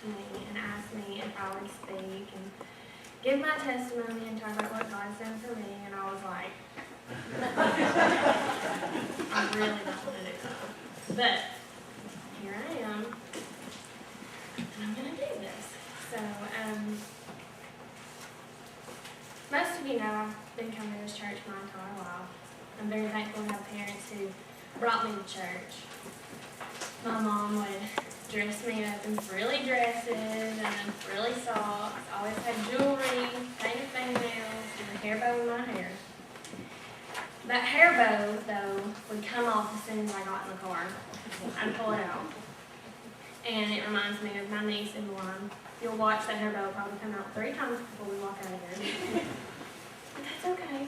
me and asked me if I would speak and give my testimony and talk about what God's done for me, and I was like, I really don't want to do that. But here I am, and I'm going to do this. So, most of you know I've been coming to this church my entire life. I'm very thankful to have parents who brought me to church. My mom would dress me up in frilly dresses and frilly socks, always had jewelry, painted fingernails, and a hair bow in my hair. That hair bow, though, would come off as soon as I got in the car. I'd pull it out. And it reminds me of my niece in the line. You'll watch that hair bow probably come out 3 times before we walk out of here. But that's okay.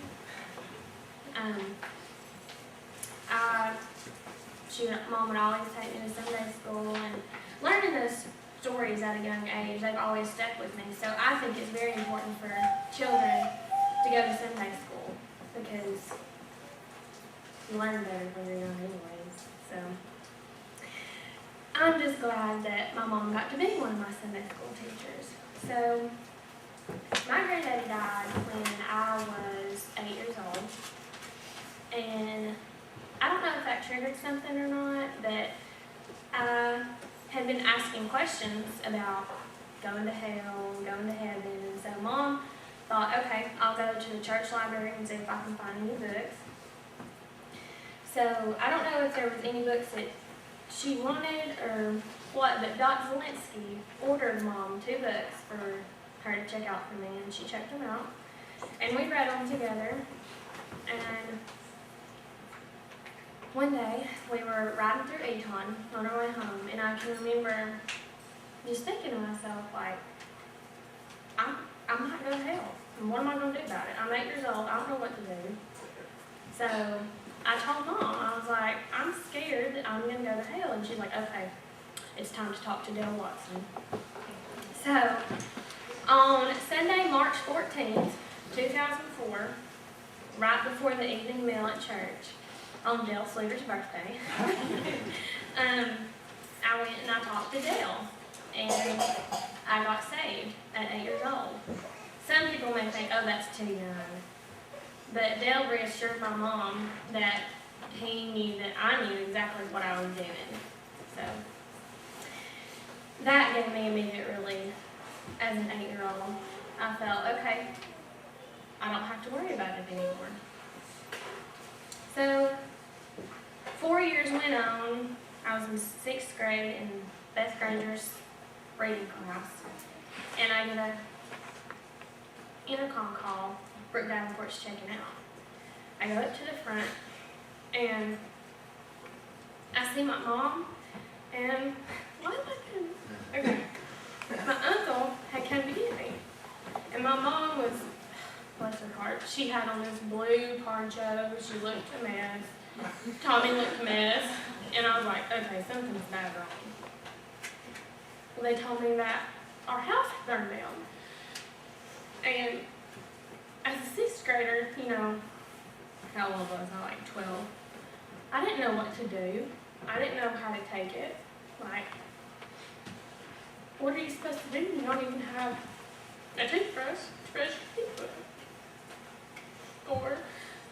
Mom would always take me to Sunday school, and learning those stories at a young age, they've always stuck with me. So I think it's very important for children to go to Sunday school because you learn better when you're young anyways. So I'm just glad that my mom got to be one of my Sunday school teachers. So my granddaddy died when I was 8 years old, and I don't know if that triggered something or not, but I had been asking questions about going to hell, going to heaven, and so Mom thought, okay, I'll go to the church library and see if I can find any books. So I don't know if there was any books that she wanted or what, but Dr. Zelensky ordered Mom 2 books for her to check out for me, and she checked them out, and we read them together. And one day, we were riding through Eton on our way home, and I can remember just thinking to myself, like, I might go to hell. And what am I going to do about it? I'm 8 years old. I don't know what to do. So I told Mom, I was like, I'm scared that I'm going to go to hell. And she's like, okay, it's time to talk to Dale Watson. So on Sunday, March 14th, 2004, right before the evening meal at church, on Dale Sluter's birthday, I went and I talked to Dale, and I got saved at 8 years old. Some people may think, oh, that's too young. But Dale reassured my mom that he knew that I knew exactly what I was doing. So that gave me immediate relief as an 8-year-old. I felt, okay, I don't have to worry about it anymore. So 4 years went on. I was in 6th grade in Beth Granger's reading class, and I get a intercom call. Brooke Davenport's checking out. I go up to the front, and I see my mom, and why am I doing? Okay. My uncle had come to get me, and my mom was, bless her heart, she had on this blue poncho. She looked a mess. Tommy looked a mess, and I was like, okay, something's bad wrong. Well, they told me that our house had burned down. And as a 6th grader, you know, how old was I? Like 12. I didn't know what to do. I didn't know how to take it. Like, what are you supposed to do? You don't even have a toothbrush to brush your teeth with, or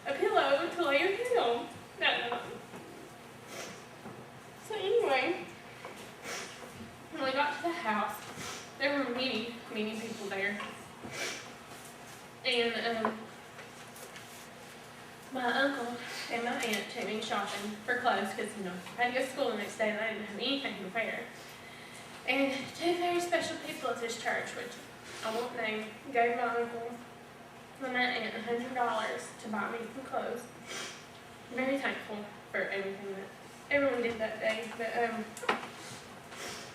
a pillow to lay your head on. No. So anyway, when we got to the house, there were many people there. And my uncle and my aunt took me shopping for clothes because, you know, I had to go to school the next day and I didn't have anything to wear. And 2 very special people at this church, which I won't name, gave my uncle and my aunt $100 to buy me some clothes. I'm very thankful for everything that everyone did that day. But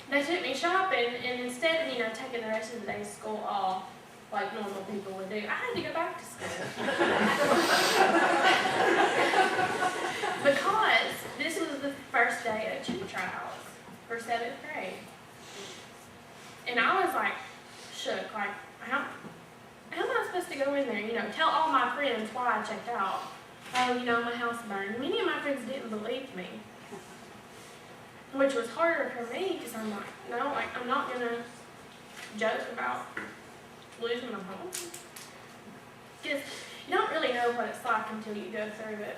they took me shopping, and instead of, you know, taking the rest of the day's school off like normal people would do, I had to go back to school. Because this was the first day of cheat trials for 7th grade. And I was like shook, like, how am I supposed to go in there, you know, tell all my friends why I checked out? Oh, you know, my house burned. Many of my friends didn't believe me, which was harder for me because I'm like, no, like, I'm not going to joke about losing my home. Because you don't really know what it's like until you go through it.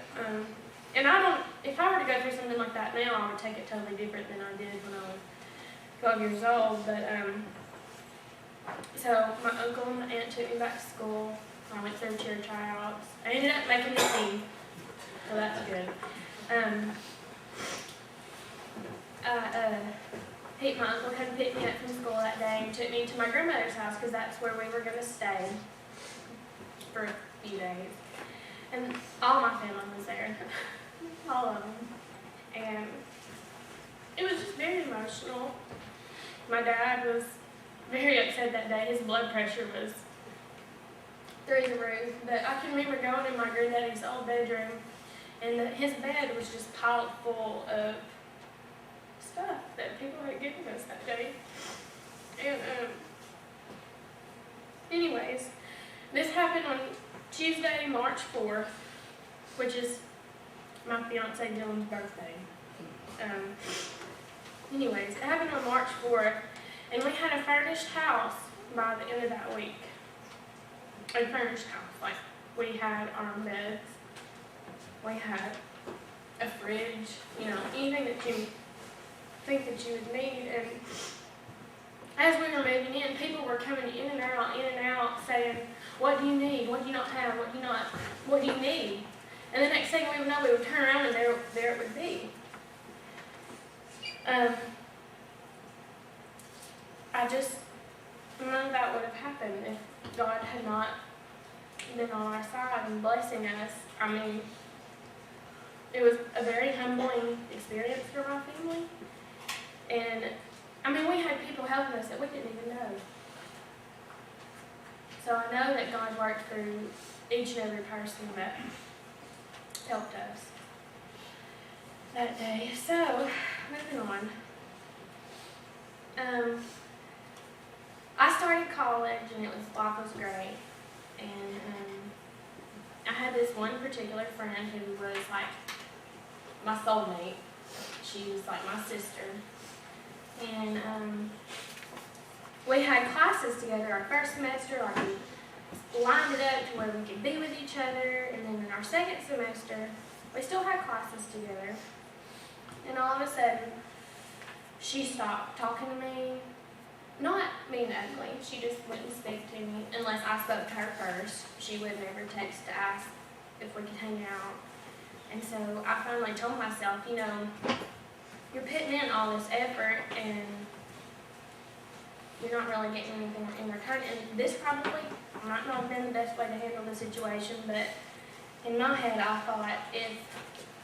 And if I were to go through something like that now, I would take it totally different than I did when I was 12 years old. But, so my uncle and my aunt took me back to school. I went through cheer tryouts. I ended up making the team, so that's good. My uncle came and picked me up from school that day and took me to my grandmother's house because that's where we were going to stay for a few days. And all my family was there, all of them. And it was just very emotional. My dad was very upset that day. His blood pressure was through the roof. But I can remember going in my granddaddy's old bedroom, and his bed was just piled full of stuff that people had given us that day. And anyways, this happened on Tuesday, March 4th, which is my fiance Dylan's birthday. Anyways, it happened on March 4th, and we had a furnished house by the end of that week. A furnished house, like we had our own beds, we had a fridge, anything that you think that you would need. And as we were moving in, people were coming in and out, saying, "What do you need? What do you not have? What do you need?" And the next thing we would know, we would turn around and there it would be. None of that would have happened if God had not been on our side and blessing us. I mean, it was a very humbling experience for my family. And, we had people helping us that we didn't even know. So I know that God worked through each and every person that helped us that day. So, moving on. I started college and life was great. And I had this one particular friend who was like my soulmate. She was like my sister. And we had classes together our first semester, like we lined it up to where we could be with each other. And then in our second semester, we still had classes together. And all of a sudden, she stopped talking to me. Not mean ugly, she just wouldn't speak to me unless I spoke to her first. She would never text to ask if we could hang out. And so I finally told myself, you're putting in all this effort and you're not really getting anything in return. And this probably might not have been the best way to handle the situation, but in my head I thought, if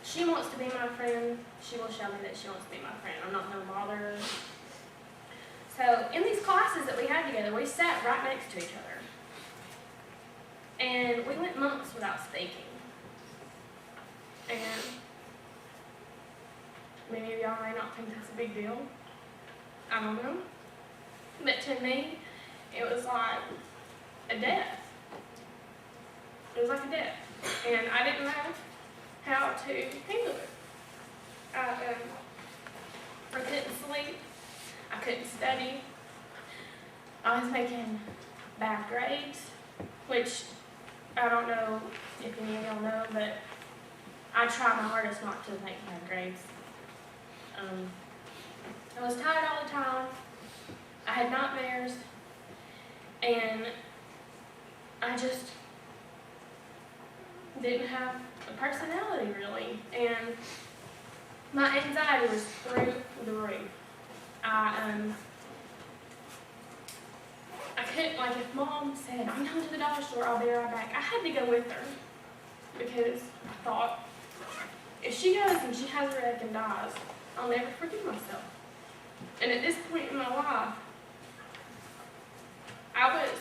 she wants to be my friend, she will show me that she wants to be my friend. I'm not going to bother her. So in these classes that we had together, we sat right next to each other. And we went months without speaking. And many of y'all may not think that's a big deal. I don't know. But to me, it was like a death. It was like a death. And I didn't know how to handle it. I couldn't sleep. I couldn't study. I was making bad grades, which I don't know if any of y'all know, but I try my hardest not to make bad grades. I was tired all the time. I had nightmares, and I just didn't have a personality really, and my anxiety was through the roof. I couldn't, like if Mom said, "I'm going to the dollar store, I'll be right back," I had to go with her because I thought, if she goes and she has a wreck and dies, I'll never forgive myself. And at this point in my life, I was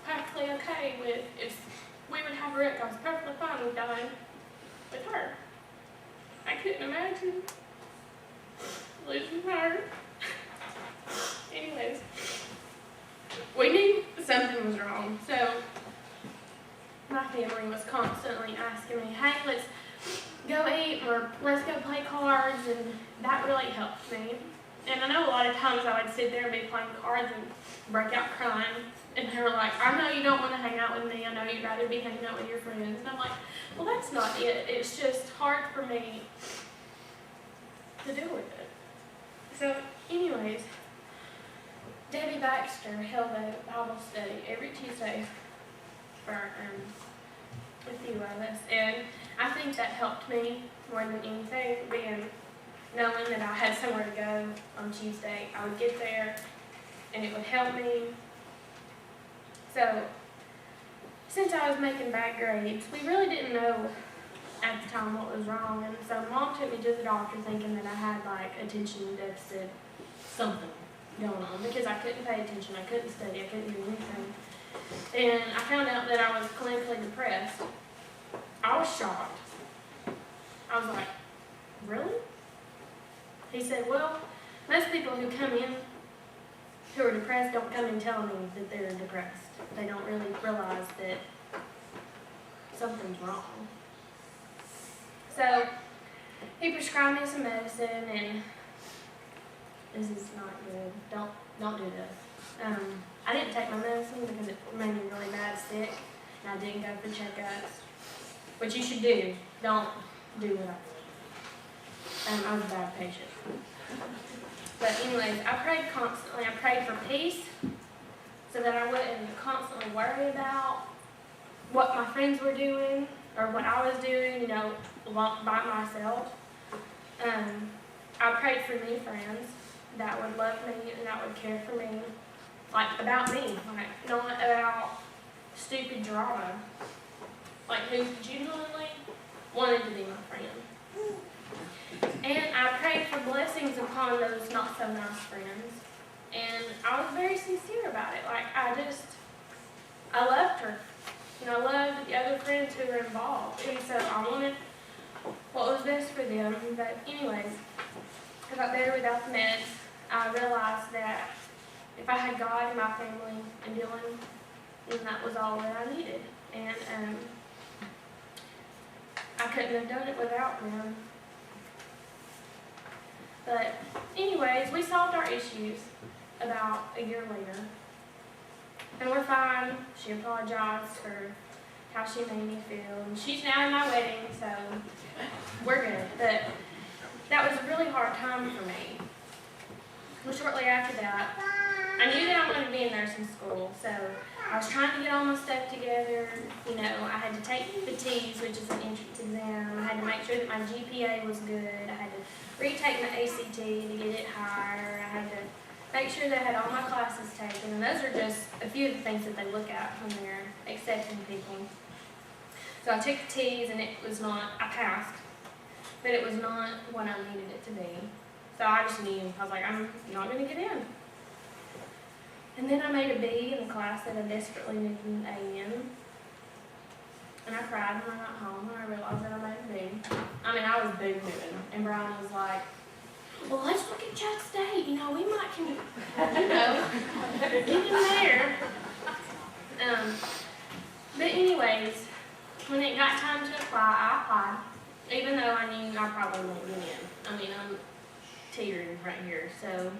perfectly okay with, if we would have a wreck, I was perfectly fine with dying with her. I couldn't imagine losing her. Anyways, we knew something was wrong, so my family was constantly asking me, "Hey, let's go eat," or "Let's go play cards," and that really helped me. And I know a lot of times I would sit there and be playing cards and break out crying. And they were like, I know you don't want to hang out with me. I know you'd rather be hanging out with your friends. And I'm like, well, that's not it. It's just hard for me to deal with it. So, anyways, Debbie Baxter held a Bible study every Tuesday for a few of us. And I think that helped me more than anything, knowing that I had somewhere to go on Tuesday. I would get there and it would help me. So, since I was making bad grades, we really didn't know at the time what was wrong. And so Mom took me to the doctor thinking that I had like attention deficit something going on because I couldn't pay attention, I couldn't study, I couldn't do anything. And I found out that I was clinically depressed. I was shocked. I was like, really? He said, well, most people who come in who are depressed don't come in telling me that they're depressed. They don't really realize that something's wrong. So he prescribed me some medicine, and this is not good. Don't do this. I didn't take my medicine because it made me really bad sick, and I didn't go for checkups, which you should do. Don't do what I did. I was a bad patient. But anyways, I prayed constantly. I prayed for peace so that I wouldn't constantly worry about what my friends were doing or what I was doing, by myself. I prayed for new friends that would love me and that would care for me, like about me, like not about stupid drama, like who genuinely wanted to be my friend. And I prayed for blessings upon those not so nice friends. And I was very sincere about it. Like, I loved her. And I loved the other friends who were involved. And so I wanted what was best for them. But anyways, I got better without the meds. I realized that if I had God and my family and Dylan, then that was all that I needed. And I couldn't have done it without them. But anyways, we solved our issues about a year later. And we're fine. She apologized for how she made me feel. And she's now in my wedding, so we're good. But that was a really hard time for me. Well, shortly after that, I knew that I wanted to be in nursing school, so I was trying to get all my stuff together. I had to take the T's, which is an entrance exam. I had to make sure that my GPA was good. I had to retake my ACT to get it higher. I had to make sure that I had all my classes taken. And those are just a few of the things that they look at when they're accepting people. So I took the T's, and I passed, but it was not what I needed it to be. So I just knew. I was like, I'm not going to get in. And then I made a B in a class that I desperately needed an A in. And I cried when I got home and I realized that I made a B. I was boo-hooing. And Brian was like, well, let's look at Judd State. We might get in there. But anyways, when it got time to apply, I applied. Even though I knew I probably wouldn't get in. I'm teetering right here. So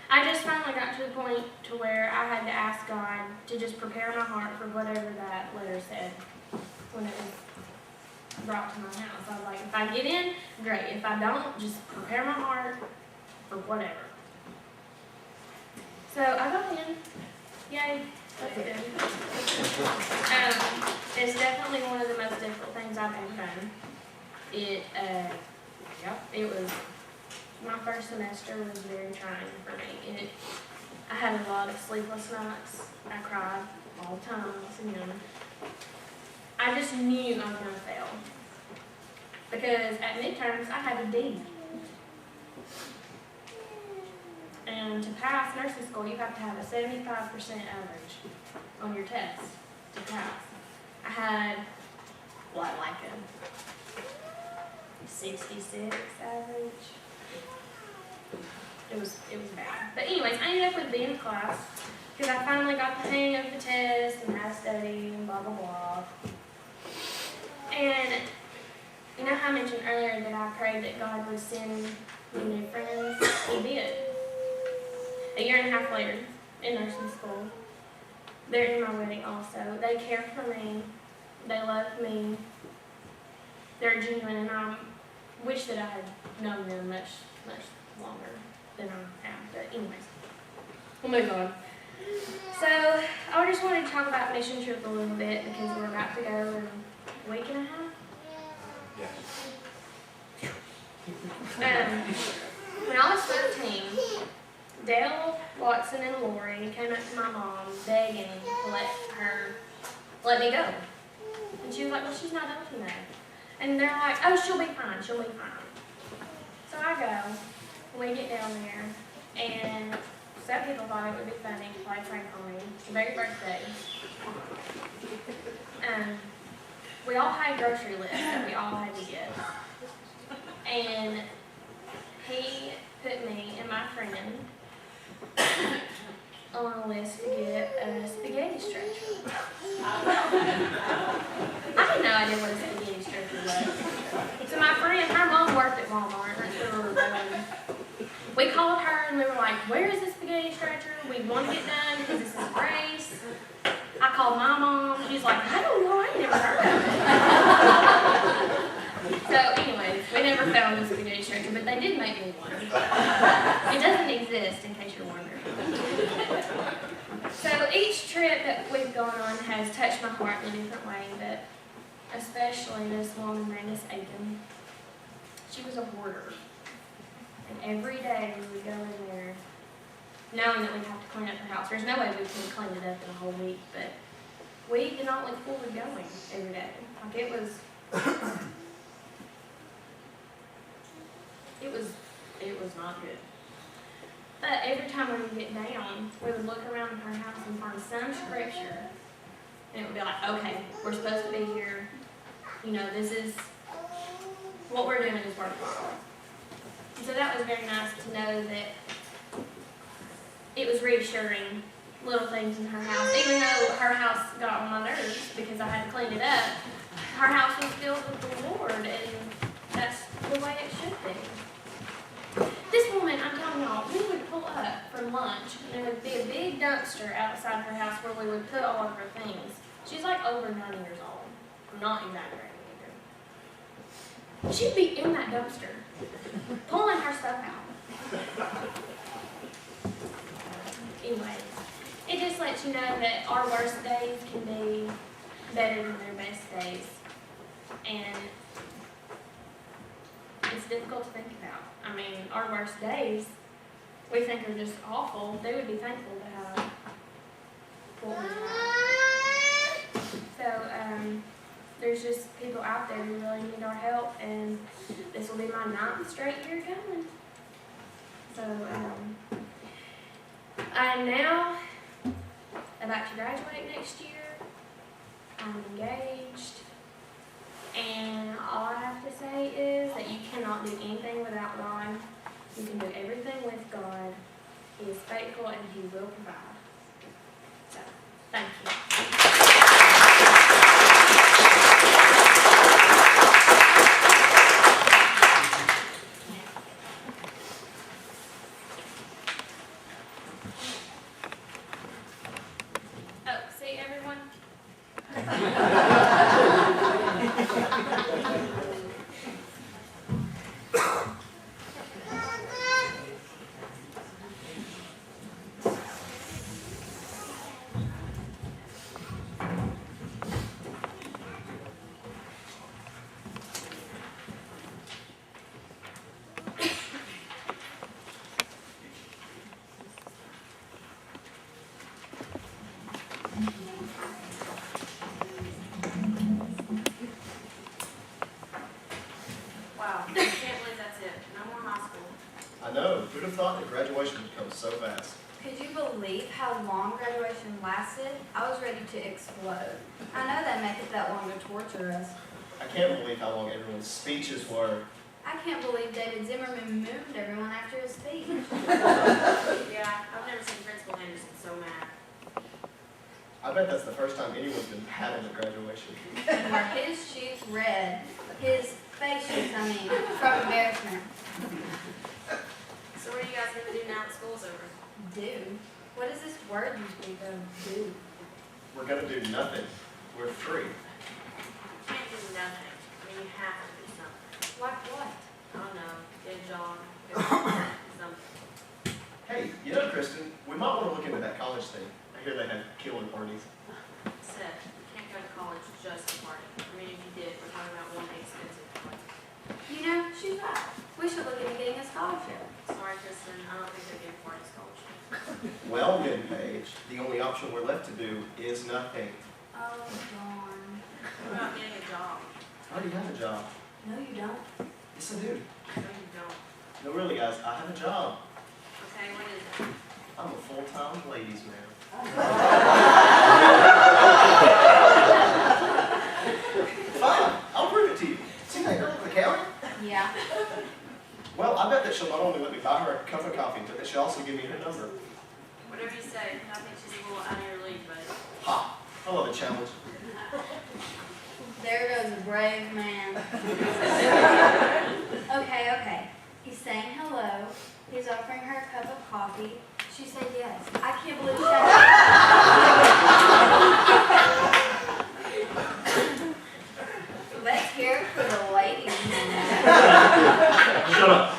I just finally got to the point to where I had to ask God to just prepare my heart for whatever that letter said when it was brought to my house. I was like, if I get in, great. If I don't, just prepare my heart for whatever. So I got in. Yay. That's good. It's definitely one of the most difficult things I've ever done. It was, my first semester was very trying for me. I had a lot of sleepless nights. I cried all the time. I just knew I was going to fail. Because at midterms, I had a D. And to pass nursing school, you have to have a 75% average on your test to pass. I had, like a 66 average. It was bad. But anyways, I ended up with B in class because I finally got the hang of the test and how to study and blah, blah, blah. And You know how I mentioned earlier that I prayed that God would send me new friends? He did. A year and a half later, in nursing school, they're in my wedding also. They care for me. They love me. They're genuine, and I wish that I had known them much, much longer than I have. But anyways, we'll move on. So I just wanted to talk about mission trip a little bit because we're about to go in a week and a half. When I was 13, Dale, Watson, and Lori came up to my mom begging to let me go. And she was like, well, she's not old enough. And they're like, oh, she'll be fine, she'll be fine. So I go, we get down there, and some people thought it would be funny to play prank on me. The very first day. We all had grocery lists that we all had to get. And he put me and my friend on a list to get a spaghetti stretcher. I had no idea what a spaghetti stretcher was. So my friend, her mom worked at Walmart. That's where we were going. We called her and we were like, where is the spaghetti stretcher? We want to get done because this is a race. I called my mom. She's like, I don't know. I ain't never heard of it. So anyways, we never found the spaghetti stretcher, but they did make me one. It doesn't exist, in case you're wondering. So each trip that we've gone on has touched my heart in a different way, but especially this woman, Miss Aiken. She was a hoarder. And every day we would go in there knowing that we'd have to clean up her house. There's no way we could have cleaned it up in a whole week, but we did not look forward to going every day. Like it was not good. But every time we would get down, we would look around her house and find some scripture, and it would be like, okay, we're supposed to be here. You know, this is what we're doing is worthwhile. So that was very nice to know that it was reassuring, little things in her house. Even though her house got on my nerves because I had to clean it up, her house was filled with the Lord, and that's the way it should be. This woman, I'm telling y'all, we would pull up for lunch, and there would be a big dumpster outside her house where we would put all of her things. She's like over 90 years old. I'm not exaggerating either. She'd be in that dumpster, pulling her stuff out. Anyway, it just lets you know that our worst days can be better than their best days. And it's difficult to think about. I mean, our worst days, we think are just awful. They would be thankful to have what we have. So, there's just people out there who really need our help, and this will be my 9th straight year going. So, I am now about to graduate next year. I'm engaged. And all I have to say is that you cannot do anything without God. You can do everything with God. He is faithful and He will provide. So, thank you. Oh, see everyone? Wow, I can't believe that's it. No more high school. I know. Who'd have thought that graduation would come so fast? Could you believe how long graduation lasted? I was ready to explode. I know they make it that long to torture us. I can't believe how long everyone's speeches were. I can't believe David Zimmerman moved everyone after his speech. Yeah, I've never seen Principal Anderson so mad. I bet that's the first time anyone's been mad at a graduation. Were his shoes red? His Facials, I mean, from embarrassment. So what are you guys gonna do now that school's over? Do? What is this word you speak of, do? We're gonna do nothing. We're free. You can't do nothing. I mean, you have to do something. Like what? I don't know, get a job, get something. Hey, you know, Kristen, we might want to look into that college thing. I hear they have killer parties. Seth, you can't go to college just to party. I mean, if you did, we're talking about one expensive party. You know, she's right. We should look into getting a scholarship. Sorry, Kristen, I don't think they give party scholarships. Well, then, Paige, the only option we're left to do is nothing. Oh, darn. What about getting a job? I already have a job. No, you don't. Yes, I do. No, you don't. No, really, guys, I have a job. Okay, what is it? I'm a full-time ladies' man. Fine, I'll prove it to you. See that girl at the counter? Yeah. Well, I bet that she'll not only let me buy her a cup of coffee, but that she'll also give me her number. Whatever you say, I think she's a little out of your league, but Ha! I love a challenge. There goes a brave man. Okay. He's saying hello. He's offering her a cup of coffee. She said yes. I can't believe Let's hear it for the ladies. Shut up.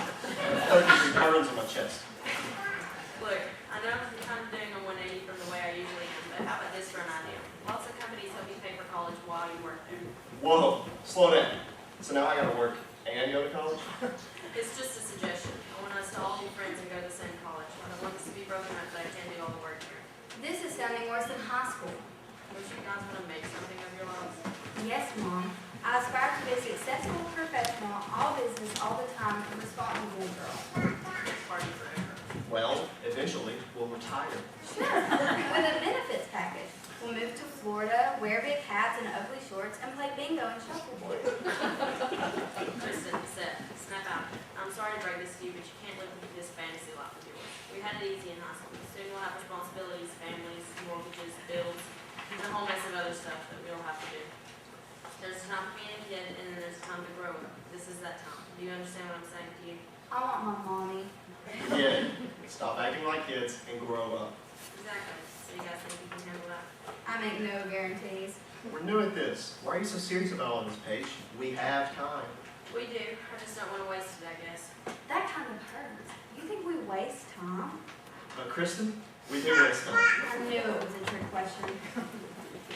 Third-degree burns on my chest. look, I know I'm kind of doing a 180 from the way I usually do, but how about this for an idea? Lots of companies help you pay for college while you work there. Whoa, slow down. So now I gotta work and go to college? It's just a suggestion. I want us to all be friends and go to the same college. I don't want this to be broken up that I can't do all the work here. This is sounding worse than high school. Don't you guys want to make something of your lives? Yes, Mom. I aspire to be a successful professional, all business, all the time, a responsible girl. Party forever. Well, eventually, we'll retire. Sure, with a benefits package. We'll move to Florida, wear big hats and ugly shorts, and play bingo and shuffleboard. Listen, Seth, snap out. I'm sorry to break this to you, but you can't live this fantasy life of yours. We had it easy in high school. Soon we'll have responsibilities, families, mortgages, bills, and a whole mess of other stuff that we'll have to do. There's a time for being a kid, and then there's a time to grow up. This is that time. Do you understand what I'm saying to you? I want my mommy. Yeah, stop acting like kids and grow up. Exactly. So you guys think you can handle that? I make no guarantees. We're new at this. Why are you so serious about all this, Paige? We have time. We do. I just don't want to waste it, I guess. That kind of hurts. You think we waste time? But Kristen, we do waste time. I knew it was a trick question.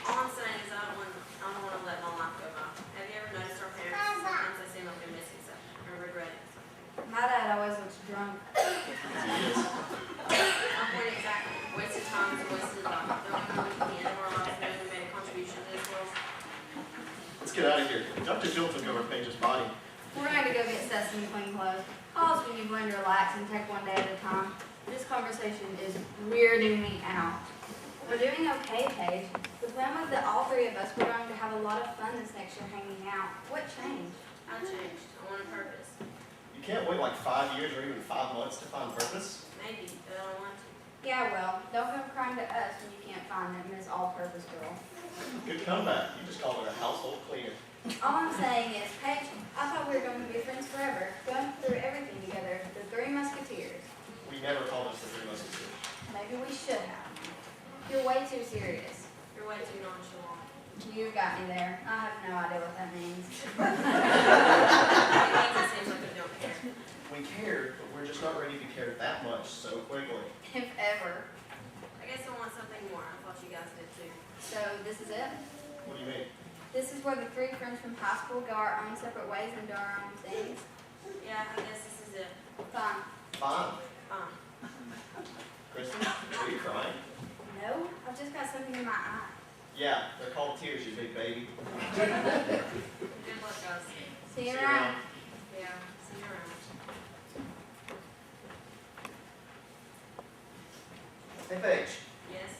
All I'm saying is I don't want to let my life go by. Have you ever noticed our parents? Sometimes they seem like they're missing something or regretting something. My dad always looks drunk. Yes. My point exactly. Wasted time is a wasted life. Don't we know at the end of our lives know we made a contribution to this world? Let's get out of here. Dr. Jill took over Paige's body. We're going to go get Sesame clean clothes. Call us when you've learned to relax and take one day at a time. This conversation is weirding me out. We're doing okay, Paige. The plan was that all three of us were going to have a lot of fun this next year hanging out. What changed? I changed. I want a purpose. You can't wait like 5 years or even 5 months to find purpose. Maybe, but I don't want to. Yeah, well, don't come crying to us when you can't find them, Miss All-Purpose Girl. Good comeback. You just called her a household cleaner. All I'm saying is, Paige, I thought we were going to be friends forever, going through everything together, the Three Musketeers. We never called us the Three Musketeers. Maybe we should have. You're way too serious. You're way too nonchalant. You got me there. I have no idea what that means. It seems like we don't care. We cared, but we're just not ready to care that much so quickly. If ever. I guess I want something more. I thought you guys did too. So this is it? What do you mean? This is where the three friends from high school go our own separate ways and do our own things? Yeah, I guess this is it. Fine. Fine. Fine. Kristen, are you crying? No, I've just got something in my eye. Yeah, they're called tears, you big baby. Good luck, guys. See you See you around. around. Yeah, see you around. Hey, Paige. Yes?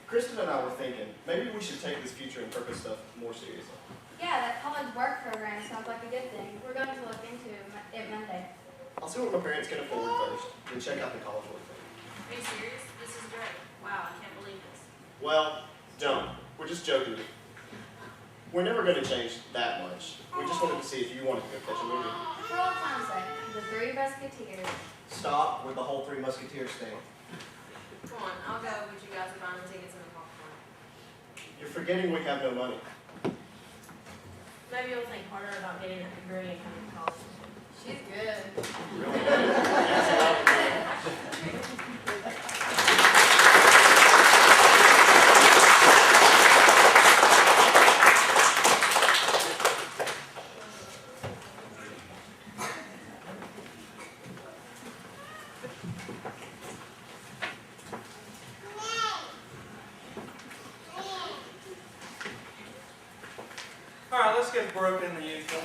Kristen and I were thinking, maybe we should take this future and purpose stuff more seriously. Yeah, that college work program sounds like a good thing. We're going to look into it Monday. I'll see what my parents can afford first, then check out the college work thing. Are you serious? This is great. Wow, I can't believe this. Well, don't. We're just joking. we're never gonna change that much. We just wanted to see if you wanted to go catch a movie. For all time's sake, the Three Musketeers. Stop with the whole Three Musketeers thing. Come on, I'll go, but you guys are buying the tickets and the popcorn. You're forgetting we have no money. Maybe you'll think harder about getting that degree and coming to college. She's good. Really? That's a lot of All right, let's get broken the usual.